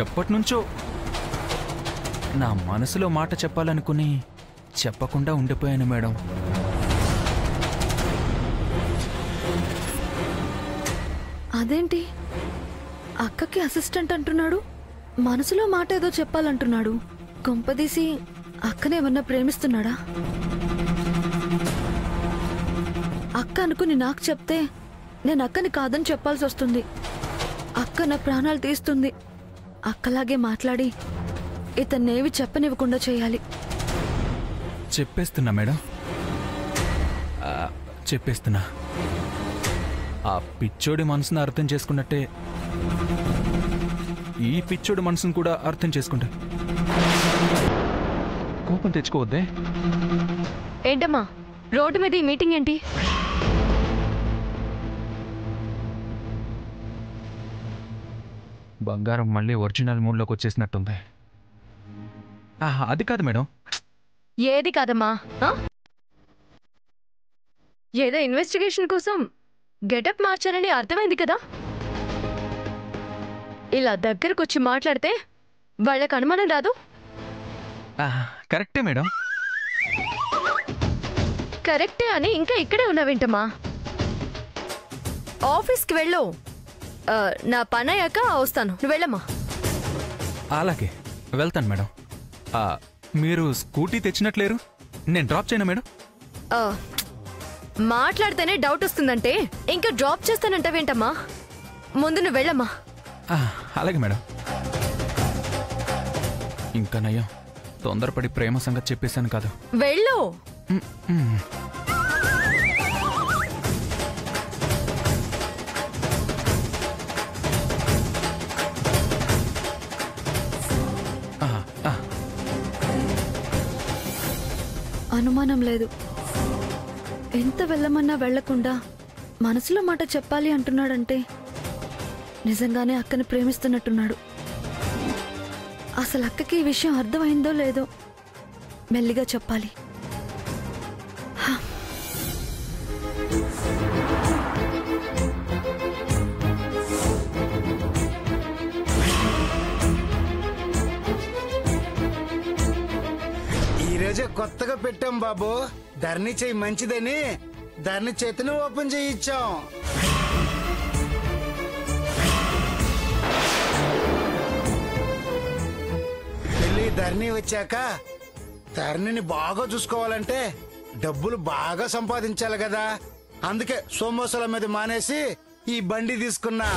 ఎప్పటినుంచో నా మనసులో మాట చెప్పాలనుకుని చెప్పకుండా ఉండిపోయాను మేడం. అదేంటి అక్కకి అసిస్టెంట్ అంటున్నాడు, మనసులో మాట ఏదో చెప్పాలంటున్నాడు. కొంపదీసి అక్కనేమన్నా ప్రేమిస్తున్నాడా? అక్క అనుకుని నాకు చెప్తే నేను అక్కని కాదని చెప్పాల్సి వస్తుంది. అక్క నా ప్రాణాలు తీస్తుంది. అక్కలాగే మాట్లాడి ఇతన్నేవి చెప్పనివ్వకుండా చేయాలి. చెప్పేస్తున్నా మేడం, చెప్పేస్తున్నా. ఆ పిచ్చోడి మనసును అర్థం చేసుకున్నట్టే ఈ పిచ్చోడి మనసును కూడా అర్థం చేసుకుంటా. కోపం తెచ్చుకోవద్దే. ఏంటమ్మా రోడ్డు మీద ఈ మీటింగ్ ఏంటి? బంగారం మళ్ళీ ఒరిజినల్ మూడ్లోకి వచ్చేసినట్టుంది. అది కాదు మేడం. ఏది కాదమ్మా, ఏదో ఇన్వెస్టిగేషన్ కోసం గెటప్ మార్చారని అర్థమైంది కదా. ఇలా దగ్గరకొచ్చి మాట్లాడితే వాళ్ళకి అనుమానం రాదు. కరెక్టే మేడం. కరెక్టే అని ఇంకా ఇక్కడే ఉన్నావేంటమ్మా? ఆఫీస్కి వెళ్ళు, నా పని అయ్యాక వస్తాను. నువ్వు వెళ్ళమ్మా. అలాగే వెళ్తాను మేడం. మీరు స్కూటీ తెచ్చినట్లేరు, నేను డ్రాప్ చేయనా మేడం? మాట్లాడితేనే డౌట్ వస్తుందంటే ఇంకా డ్రాప్ చేస్తానంటావేంటమ్మా? ముందు నువ్వు వెళ్ళమ్మా. అలాగే మేడం. ఇంకా నయ్యం తొందరపడి ప్రేమ సంగతి చెప్పేశాను కాదు. వెళ్ళు. అనుమానం లేదు. ఎంత వెళ్ళమన్నా వెళ్లకుండా మనసులో మాట చెప్పాలి అంటున్నాడంటే నిజంగానే అక్కని ప్రేమిస్తున్నట్టున్నాడు. అసలు అక్కకి ఈ విషయం అర్థమైందో లేదో మెల్లిగా చెప్పాలి. ఈరోజు కొత్తగా పెట్టాం బాబు, ధరణి చేయి మంచిదని ధరణి చేతిని ఓపెన్ చేయించాం. పెళ్లి ధరణి వచ్చాక ధరణిని బాగా చూసుకోవాలంటే డబ్బులు బాగా సంపాదించాలి కదా. అందుకే సోమోసాల మీద మానేసి ఈ బండి తీసుకున్నా.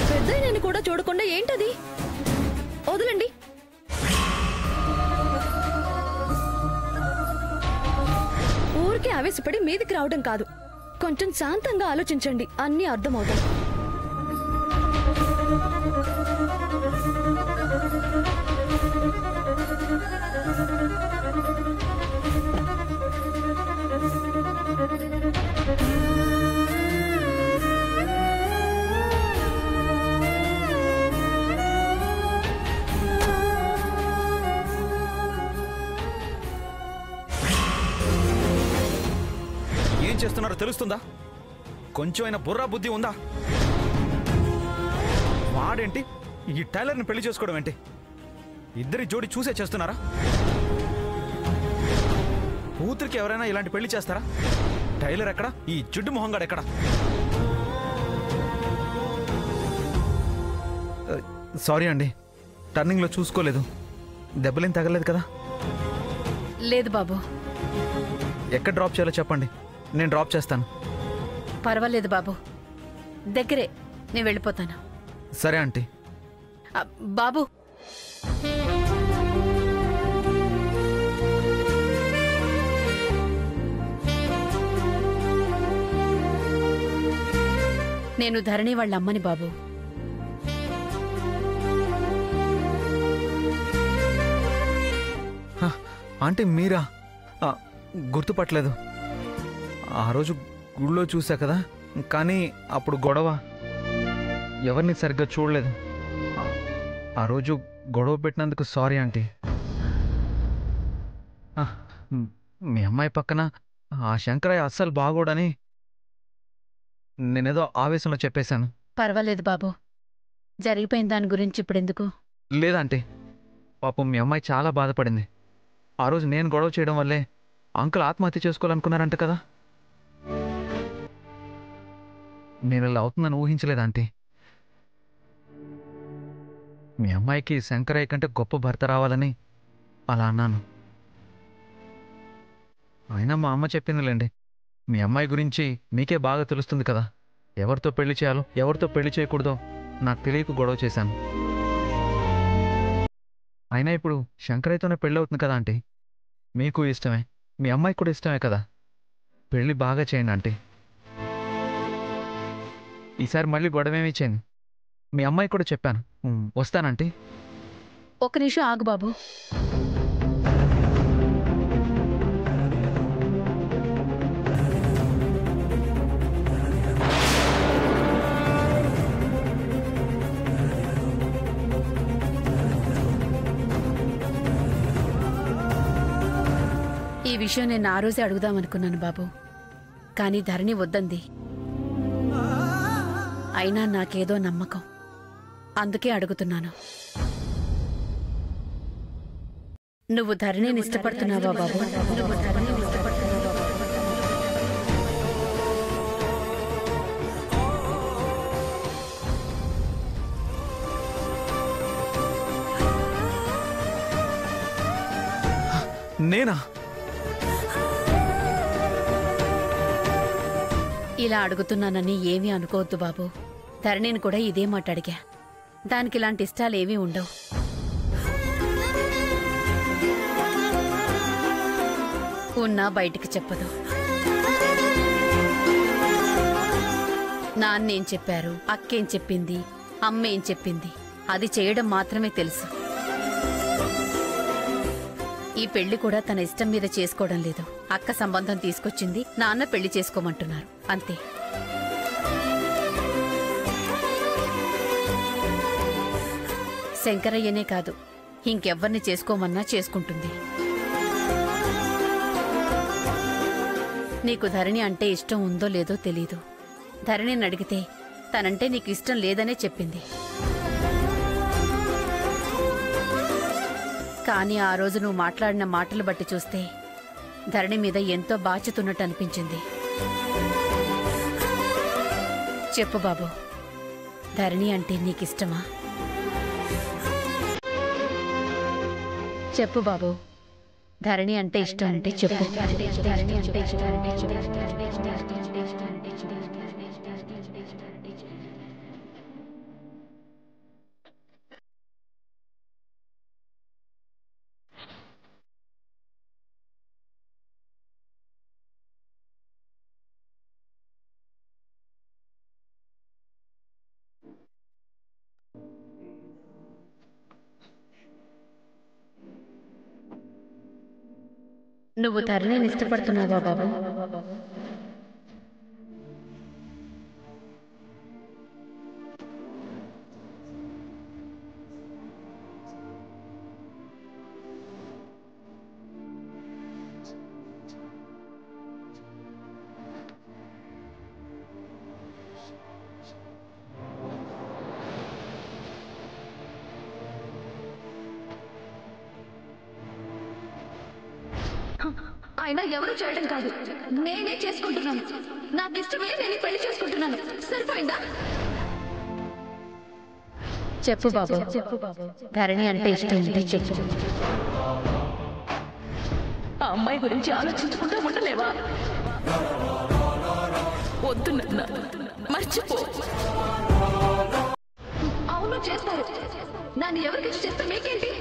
పెద్దయ్యని కూడా చూడకుండా ఏంటది? వదలండి. ఊరికే ఆవేశపడి మీదికి రావడం కాదు, కొంచెం శాంతంగా ఆలోచించండి, అన్నీ అర్థమవుతాయి. ఏం చేస్తున్నారో తెలుస్తుందా? కొంచెమైనా బుర్రా బుద్ధి ఉందా? వాడేంటి ఈ టైలర్ని పెళ్లి చేసుకోవడం ఏంటి? ఇద్దరి జోడి చూసే చేస్తున్నారా? కూతురికి ఎవరైనా ఇలాంటి పెళ్లి చేస్తారా? టైలర్ ఎక్కడ? ఈ జిడ్డు మొహంగాడు ఎక్కడ? సారీ అండి, టర్నింగ్లో చూసుకోలేదు. దెబ్బలేం తగలేదు కదా? లేదు బాబు. ఎక్కడ డ్రాప్ చేయాలో చెప్పండి, నేను డ్రాప్ చేస్తాను. పర్వాలేదు బాబు, దగ్గరే, నేను వెళ్ళిపోతాను. సరే ఆంటీ. బాబు, నేను ధరణి వాళ్ళ అమ్మని బాబు. ఆంటీ మీరా? గుర్తుపట్టలేదు. ఆ రోజు గుళ్ళో చూసా కదా, కానీ అప్పుడు గొడవ, ఎవరిని సరిగ్గా చూడలేదు. ఆ రోజు గొడవ పెట్టినందుకు సారీ ఆంటీ. మీ అమ్మాయి పక్కన ఆ శంకరయ్య అస్సలు బాగోడని నేనేదో ఆవేశంలో చెప్పేశాను. పర్వాలేదు బాబు, జరిగిపోయిన దాని గురించి ఇప్పుడెందుకు? లేదంటే పాపం మీ అమ్మాయి చాలా బాధపడింది. ఆ రోజు నేను గొడవ చేయడం వల్లే అంకుల్ ఆత్మహత్య చేసుకోవాలనుకున్నారంట కదా. నేను ఇలా అవుతుందని ఊహించలేదు ఆంటీ. మీ అమ్మాయికి శంకరయ్య కంటే గొప్ప భర్త రావాలని అలా అన్నాను. అయినా మా అమ్మ చెప్పిందిలేండి, మీ అమ్మాయి గురించి మీకే బాగా తెలుస్తుంది కదా, ఎవరితో పెళ్లి చేయాలో ఎవరితో పెళ్లి చేయకూడదో నాకు తెలియక గొడవ చేశాను. అయినా ఇప్పుడు శంకరయ్యతోనే పెళ్ళి అవుతుంది కదా ఆంటీ. మీకు ఇష్టమే, మీ అమ్మాయికి కూడా ఇష్టమే కదా. పెళ్ళి బాగా చేయండి ఆంటీ. ఈసారి మళ్ళీ గొడవేమీ చేయండి. మీ అమ్మాయి కూడా చెప్పాను. వస్తానంటీ. ఒక్క నిమిషం ఆగు బాబు. ఈ విషయం నేను ఆ రోజే అడుగుదామనుకున్నాను బాబు, కానీ ధరణి వద్దంది. అయినా నాకేదో నమ్మకం, అందుకే అడుగుతున్నాను. నువ్వు ధరణిని ఇష్టపడుతున్నావా బాబు? నువ్వు ధరణిని ఇష్టపడుతున్నావా బాబు? నేనా? ఇలా అడుగుతున్నానని ఏమీ అనుకోవద్దు బాబు. ధరణిని కూడా ఇదే మాట అడిగా. దానికి ఇలాంటి ఇష్టాలేమీ ఉండవు. ఉన్నా బయటికి చెప్పదు. నాన్నేం చెప్పారు, అక్కేం చెప్పింది, అమ్మేం చెప్పింది, అది చేయడం మాత్రమే తెలుసు. ఈ పెళ్లి కూడా తన ఇష్టం మీద చేసుకోవడం లేదు. అక్క సంబంధం తీసుకొచ్చింది, నాన్న పెళ్లి చేసుకోమంటున్నారు, అంతే. శంకరయ్యనే కాదు, ఇంకెవ్వరిని చేసుకోమన్నా చేసుకుంటుంది. నీకు ధరణి అంటే ఇష్టం ఉందో లేదో తెలీదు. ధరణిని అడిగితే తనంటే నీకు ఇష్టం లేదనే చెప్పింది. కానీ ఆ రోజు నువ్వు మాట్లాడిన మాటలు బట్టి చూస్తే ధరణి మీద ఎంతో బాధ్యత ఉన్నట్టు అనిపించింది. చెప్పు బాబు, ధరణి అంటే నీకిష్టమా? చెప్పు బాబు, ధరణి అంటే ఇష్టం అంటే చెప్పు. ధరణి అంటే ఇష్టం అంటే చెప్పు. నువ్వు ధరణిని ఇష్టపడుతున్నావా బాబు? అయినా ఎవరు చేయడం కాదు, నేనే చేసుకుంటున్నాను. నాకు ఇష్టమే నేను పెళ్లి చేసుకుంటున్నాను. సరిపోయిందా? చెప్పు బాబు, ధరణి అంటే ఇష్టం ఉంటే చెప్పు. ఆ అమ్మాయి గురించి ఆలోచించుకుంటూ ఉండలేవా? వద్దు నాన్న, మర్చిపో. అవును చేస్తారు. నన్ను ఎవరికి చేస్తే మీకేంటి?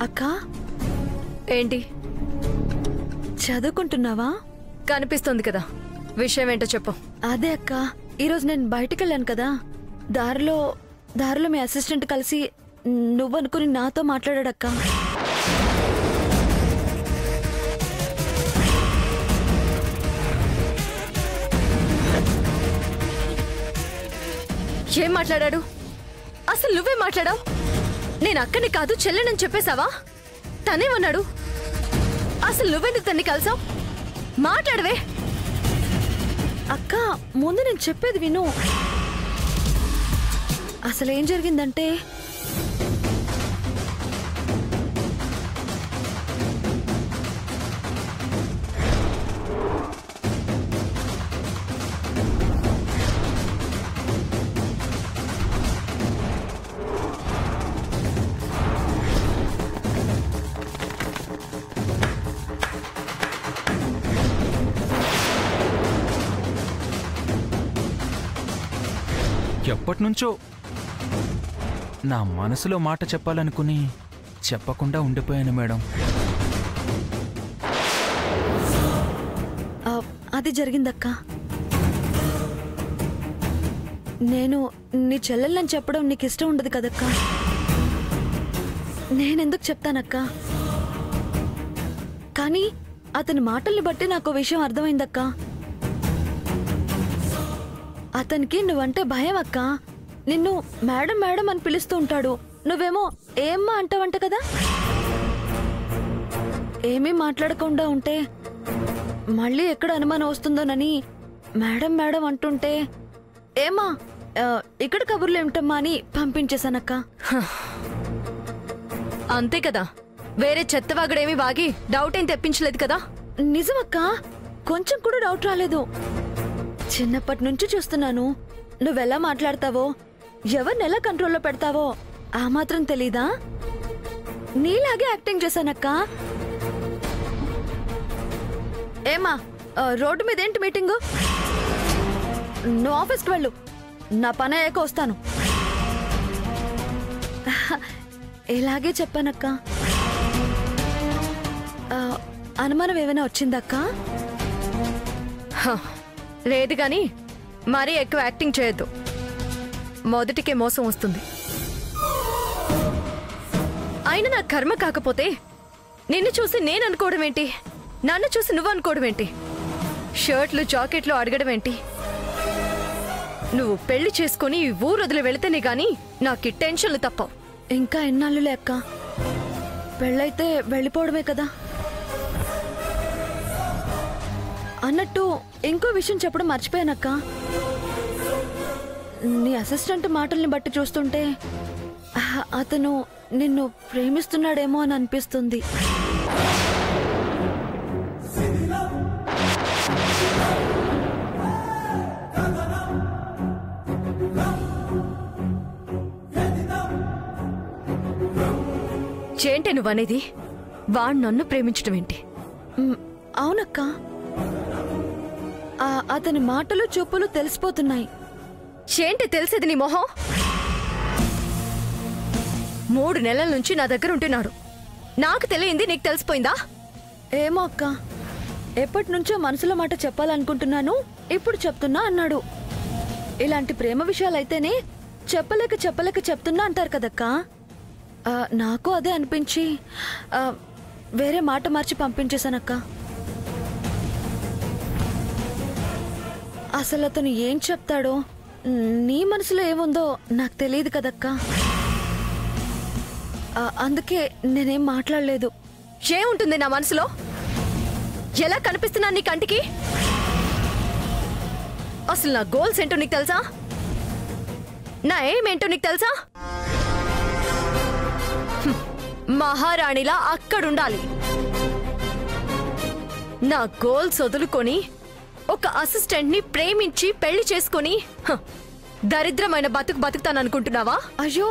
అక్క, ఏంటి చదువుకుంటున్నావా? కనిపిస్తుంది కదా, విషయం ఏంటో చెప్పు. అదే అక్క, ఈరోజు నేను బయటికి వెళ్ళాను కదా, దారిలో మీ అసిస్టెంట్ కలిసి నువ్వనుకుని నాతో మాట్లాడాడక్క. ఏం మాట్లాడాడు? అసలు నువ్వే మాట్లాడావు. నేను అక్కని కాదు చెల్లెనని చెప్పేశావా? తనేమన్నాడు? అసలు నువ్వెందుకు తన్ని కలిసావు? మాట్లాడవే. అక్క, ముందు నేను చెప్పేది విను. అసలు ఏం జరిగిందంటే, ఎప్పటినుంచో నా మనసులో మాట చెప్పాలనుకుని చెప్పకుండా ఉండిపోయాను మేడం. అది జరిగిందక్క. నేను నీ చెల్లెళ్ళని చెప్పడం నీకు ఇష్టం ఉండదు కదక్క. నేనెందుకు చెప్తానక్క? కానీ అతని మాటల్ని బట్టి నాకు విషయం అర్థమైందక్క. అతనికి నువ్వంటే భయం అక్క. నిన్ను మేడం మేడం అని పిలుస్తూ ఉంటాడు. నువ్వేమో ఏమ్మా అంటావంట కదా. ఏమీ మాట్లాడకుండా ఉంటే మళ్ళీ ఎక్కడ అనుమానం వస్తుందోనని మేడం మేడం అంటుంటే, ఏమా ఇక్కడ కబుర్లు ఏమిటమ్మా అని పంపించేశానక్క. అంతే కదా, వేరే చెత్తవాగడేమి వాగి డౌట్ ఏం తెప్పించలేదు కదా. నిజమక్క, కొంచెం కూడా డౌట్ రాలేదు. చిన్నప్పటి నుంచి చూస్తున్నాను. నువ్వెలా మాట్లాడతావో, ఎవరిని ఎలా కంట్రోల్లో పెడతావో ఆ మాత్రం తెలీదా? నీలాగే యాక్టింగ్ చేశానక్క. ఏమా, రోడ్డు మీద ఏంటి మీటింగు? నువ్వు ఆఫీస్కి వెళ్ళు, నా పని అయ్యాక వస్తాను. ఇలాగే చెప్పానక్క. అనుమానం ఏమైనా వచ్చిందక్క? లేదు గాని మరీ ఎక్కువ యాక్టింగ్ చేయొద్దు. మొదటికే మోసం వస్తుంది. అయినా నా కర్మ కాకపోతే నిన్ను చూసి నేను అనుకోవడం ఏంటి? నన్ను చూసి నువ్వు అనుకోవడం ఏంటి? షర్ట్లు జాకెట్లు అడగడం ఏంటి? నువ్వు పెళ్లి చేసుకుని ఊరు వదిలి వెళితేనే గాని నాకు టెన్షన్లు తప్పవు. ఇంకా ఎన్నాళ్ళులే అక్క, పెళ్ళైతే వెళ్ళిపోవడమే కదా. అన్నట్టు ఇంకో విషయం చెప్పడం మర్చిపోయానక్క. నీ అసిస్టెంట్ మాటల్ని బట్టి చూస్తుంటే అతను నిన్ను ప్రేమిస్తున్నాడేమో అని అనిపిస్తుంది. ఏంటి నువ్వనేది? వాడు నన్ను ప్రేమించడం ఏంటి? అవునక్క, అతని మాటలు చూపులు తెలిసిపోతున్నాయి. ఏంటి తెలిసేది నీ మొహం? 3 నెలల నుంచి నా దగ్గర ఉంటున్నాడు. నాకు తెలియంది నీకు తెలిసిపోయిందా? ఏమో అక్క, ఎప్పటి నుంచో మనసులో మాట చెప్పాలనుకుంటున్నాను, ఇప్పుడు చెప్తున్నా అన్నాడు. ఇలాంటి ప్రేమ విషయాలైతేనే చెప్పలేక చెప్తున్నా అంటారు కదక్కా. నాకు అదే అనిపించి వేరే మాట మార్చి పంపించేశానక్క. అసలు అతను ఏం చెప్తాడో, నీ మనసులో ఏముందో నాకు తెలియదు కదక్క. అందుకే నేనేం మాట్లాడలేదు. ఏముంటుంది నా మనసులో? ఎలా కనిపిస్తున్నా నీ కంటికి? అసలు నా గోల్స్ ఏంటో నీకు తెలుసా? నా ఎయిమ్ ఏంటో నీకు తెలుసా? మహారాణిలా అక్కడుండాలి. నా గోల్స్ వదులుకొని ఒక అసిస్టెంట్ ని ప్రేమించి పెళ్లి చేసుకొని దరిద్రమైన బతుకుతాననుకుంటున్నావా? అయ్యో,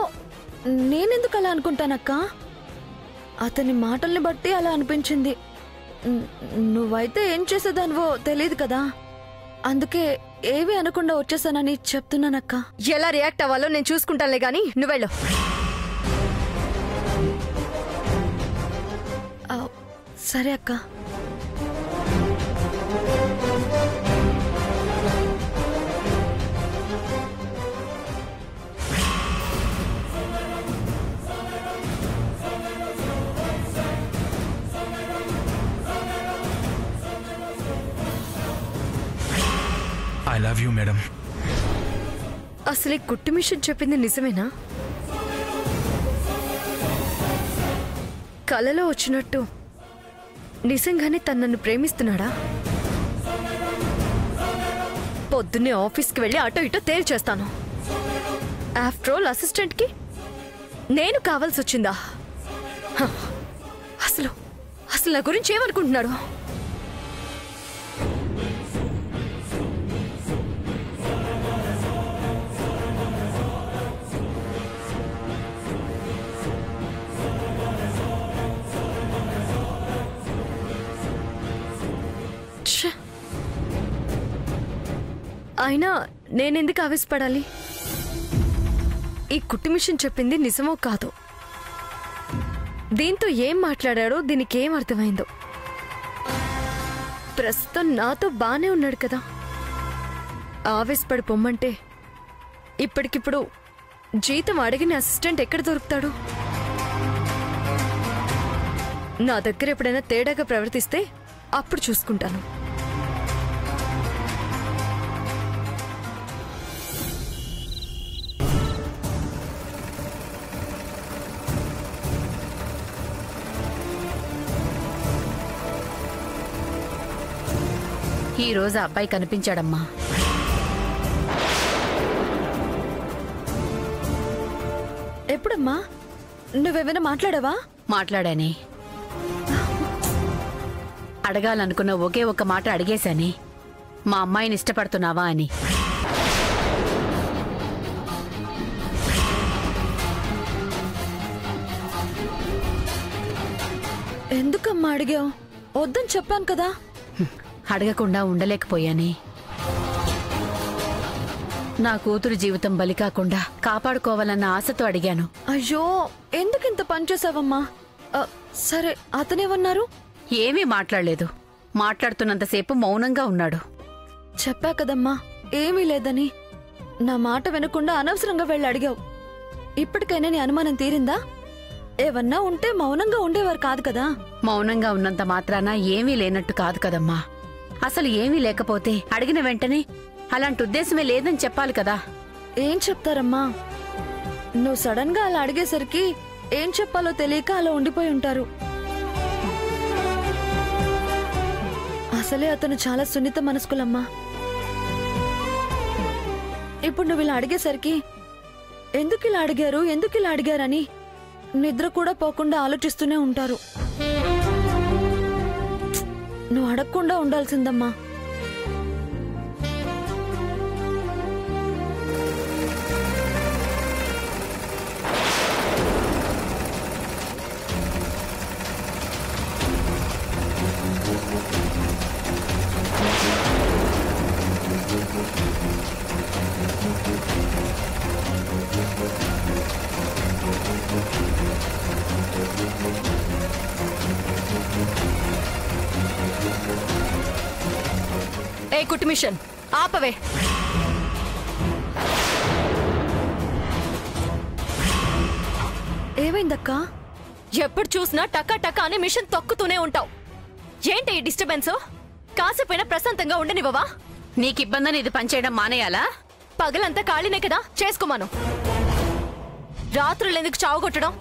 నేనెందుకు అలా అనుకుంటానక్క? అతని మాటల్ని బట్టి అలా అనిపించింది. నువ్వైతే ఏం చేసేదానివో తెలియదు కదా, అందుకే ఏవి అనకుండా వచ్చేసానని చెప్తున్నానక్క. ఎలా రియాక్ట్ అవ్వాలో నేను చూసుకుంటానులే గాని నువ్వెళ్ళు. సరే అక్క. I love you madam. అసలు ఈ కుట్టు మిషన్ చెప్పింది నిజమేనా? కలలో వచ్చినట్టు నిజంగానే తను నన్ను ప్రేమిస్తున్నాడా? పొద్దున్నే ఆఫీస్కి వెళ్ళి అటో ఇటో తేల్చేస్తాను. ఆఫ్టర్ ఆల్ అసిస్టెంట్కి నేను కావాల్సి వచ్చిందా? అసలు అసలు నా గురించి ఏమనుకుంటున్నాడు? అయినా నేనెందుకు ఆవేశపడాలి? ఈ కుట్టు మిషన్ చెప్పింది నిజమో కాదో, దీంతో ఏం మాట్లాడాడో దీనికి ఏం అర్థమైందో. ప్రస్తుతం నాతో బానే ఉన్నాడు కదా. ఆవేశపడి పొమ్మంటే ఇప్పటికిప్పుడు జీతం అడిగిన అసిస్టెంట్ ఎక్కడ దొరుకుతాడు? నా దగ్గర ఎప్పుడైనా తేడాగా ప్రవర్తిస్తే అప్పుడు చూసుకుంటాను. ఈ రోజు అబ్బాయి కనిపించాడమ్మా. ఎప్పుడమ్మా? నువ్వేమైనా మాట్లాడావా? మాట్లాడానే. అడగాలనుకున్న ఒకే ఒక్క మాట అడిగేశానే, మా అమ్మాయిని ఇష్టపడుతున్నావా అని. ఎందుకమ్మా అడిగావు? వద్దని చెప్పాను కదా. అడగకుండా ఉండలేకపోయానే. నా కూతురు జీవితం బలి కాకుండా కాపాడుకోవాలన్న ఆశతో అడిగాను. అయ్యో, ఎందుకింత పని చేసావమ్మా? సరే, అతనేమన్నారు? ఏమీ మాట్లాడలేదు. మాట్లాడుతున్నంతసేపు మౌనంగా ఉన్నాడు. చెప్పా కదమ్మా ఏమీ లేదని. నా మాట వినకుండా అనవసరంగా వెళ్ళి అడిగావు. ఇప్పటికైనా నీ అనుమానం తీరిందా? ఏవన్నా ఉంటే మౌనంగా ఉండేవారు కాదు కదా. మౌనంగా ఉన్నంత మాత్రాన ఏమీ లేనట్టు కాదు కదమ్మా. అసలు ఏమీ లేకపోతే అడిగిన వెంటనే అలాంటి ఉద్దేశమే లేదని చెప్పాలి కదా. ఏం చెప్తారమ్మా? నువ్వు సడన్ గా అలా అడిగేసరికి ఏం చెప్పాలో తెలియక అలా ఉండిపోయి ఉంటారు. అసలే అతను చాలా సున్నిత మనస్కులమ్మా. ఇప్పుడు నువ్వు ఇలా అడిగేసరికి ఎందుకు ఇలా అడిగారని నిద్ర కూడా పోకుండా ఆలోచిస్తూనే ఉంటారు. నువ్వు అడగకుండా ఉండాల్సిందమ్మా. ఏ కుట్టు మిషన్ ఆపవే. ఏమైందక్కా? ఎప్పుడు చూసినా టకా టకా అని మిషన్ తొక్కుతూనే ఉంటావు. ఏంటి ఈ డిస్టర్బెన్స్? కాసేపైనా ప్రశాంతంగా ఉండనివ్వవా? నీకు ఇబ్బందని ఇది పనిచేయడం మానేయాలా? పగలంతా ఖాళీనే కదా, చేసుకోమాను. రాత్రులు ఎందుకు చావుగొట్టడం?